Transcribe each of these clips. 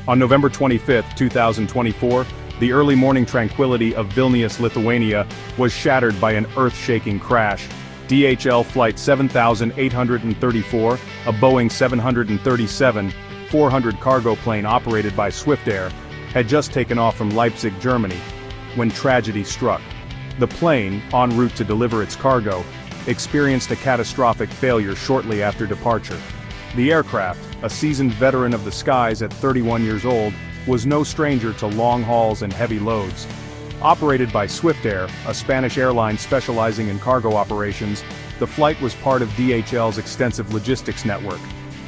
On November 25, 2024, the early morning tranquility of Vilnius, Lithuania, was shattered by an earth-shaking crash. DHL Flight 7834, a Boeing 737-400 cargo plane operated by Swiftair, had just taken off from Leipzig, Germany, when tragedy struck. The plane, en route to deliver its cargo, experienced a catastrophic failure shortly after departure. The aircraft, a seasoned veteran of the skies at 31 years old, was no stranger to long hauls and heavy loads. Operated by Swiftair, a Spanish airline specializing in cargo operations, the flight was part of DHL's extensive logistics network.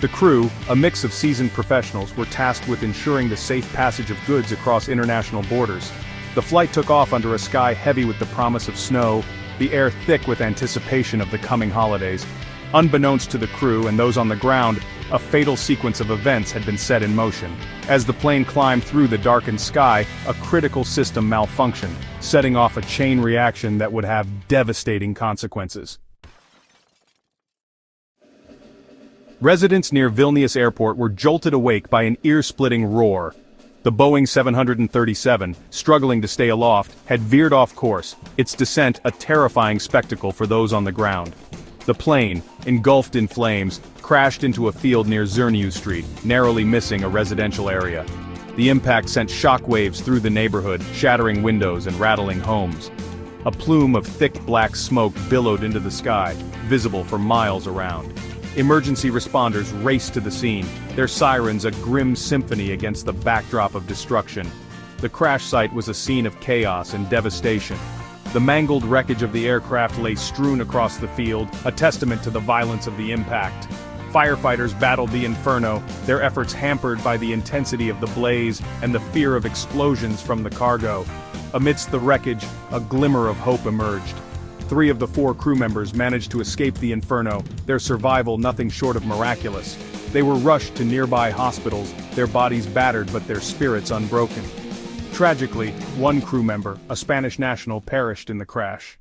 The crew, a mix of seasoned professionals, were tasked with ensuring the safe passage of goods across international borders. The flight took off under a sky heavy with the promise of snow, the air thick with anticipation of the coming holidays. Unbeknownst to the crew and those on the ground, a fatal sequence of events had been set in motion. As the plane climbed through the darkened sky, a critical system malfunctioned, setting off a chain reaction that would have devastating consequences. Residents near Vilnius airport were jolted awake by an ear-splitting roar. The Boeing 737, struggling to stay aloft, had veered off course, its descent a terrifying spectacle for those on the ground. The plane, engulfed in flames, crashed into a field near Vilnius Street, narrowly missing a residential area. The impact sent shockwaves through the neighborhood, shattering windows and rattling homes. A plume of thick black smoke billowed into the sky, visible for miles around. Emergency responders raced to the scene, their sirens a grim symphony against the backdrop of destruction. The crash site was a scene of chaos and devastation. The mangled wreckage of the aircraft lay strewn across the field, a testament to the violence of the impact. Firefighters battled the inferno, their efforts hampered by the intensity of the blaze and the fear of explosions from the cargo. Amidst the wreckage, a glimmer of hope emerged. 3 of the 4 crew members managed to escape the inferno, their survival nothing short of miraculous. They were rushed to nearby hospitals, their bodies battered but their spirits unbroken. Tragically, 1 crew member, a Spanish national, perished in the crash.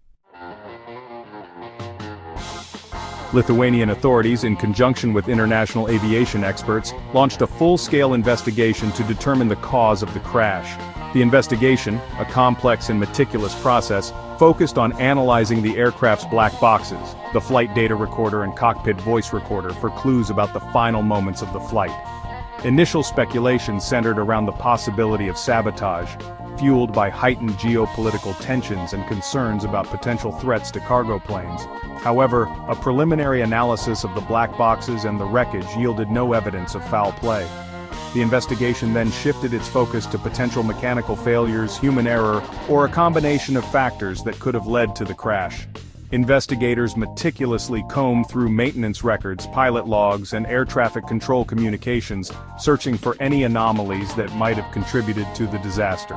Lithuanian authorities, in conjunction with international aviation experts, launched a full-scale investigation to determine the cause of the crash. The investigation, a complex and meticulous process, focused on analyzing the aircraft's black boxes, the flight data recorder and cockpit voice recorder for clues about the final moments of the flight. Initial speculation centered around the possibility of sabotage, fueled by heightened geopolitical tensions and concerns about potential threats to cargo planes. However, a preliminary analysis of the black boxes and the wreckage yielded no evidence of foul play. The investigation then shifted its focus to potential mechanical failures, human error, or a combination of factors that could have led to the crash. Investigators meticulously combed through maintenance records, pilot logs, and air traffic control communications, searching for any anomalies that might have contributed to the disaster.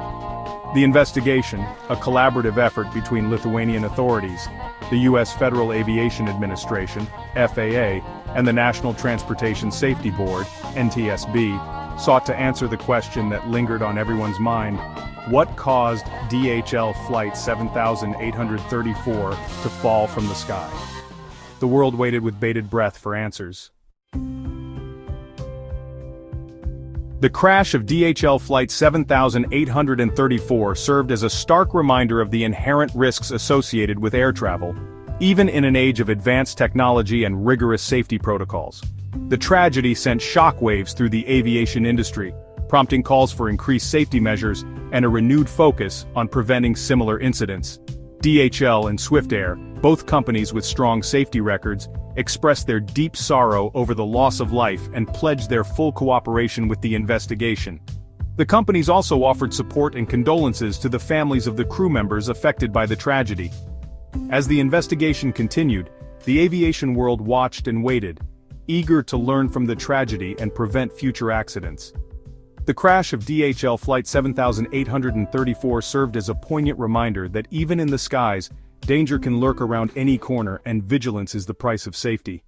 The investigation, a collaborative effort between Lithuanian authorities, the U.S. Federal Aviation Administration, FAA, and the National Transportation Safety Board, NTSB, sought to answer the question that lingered on everyone's mind: what caused DHL Flight 7834 to fall from the sky? The world waited with bated breath for answers. The crash of DHL Flight 7834 served as a stark reminder of the inherent risks associated with air travel, even in an age of advanced technology and rigorous safety protocols. The tragedy sent shockwaves through the aviation industry, prompting calls for increased safety measures and a renewed focus on preventing similar incidents. DHL and Swiftair, both companies with strong safety records, expressed their deep sorrow over the loss of life and pledged their full cooperation with the investigation. The companies also offered support and condolences to the families of the crew members affected by the tragedy. As the investigation continued, the aviation world watched and waited, eager to learn from the tragedy and prevent future accidents. The crash of DHL Flight 7834 served as a poignant reminder that even in the skies, danger can lurk around any corner and vigilance is the price of safety.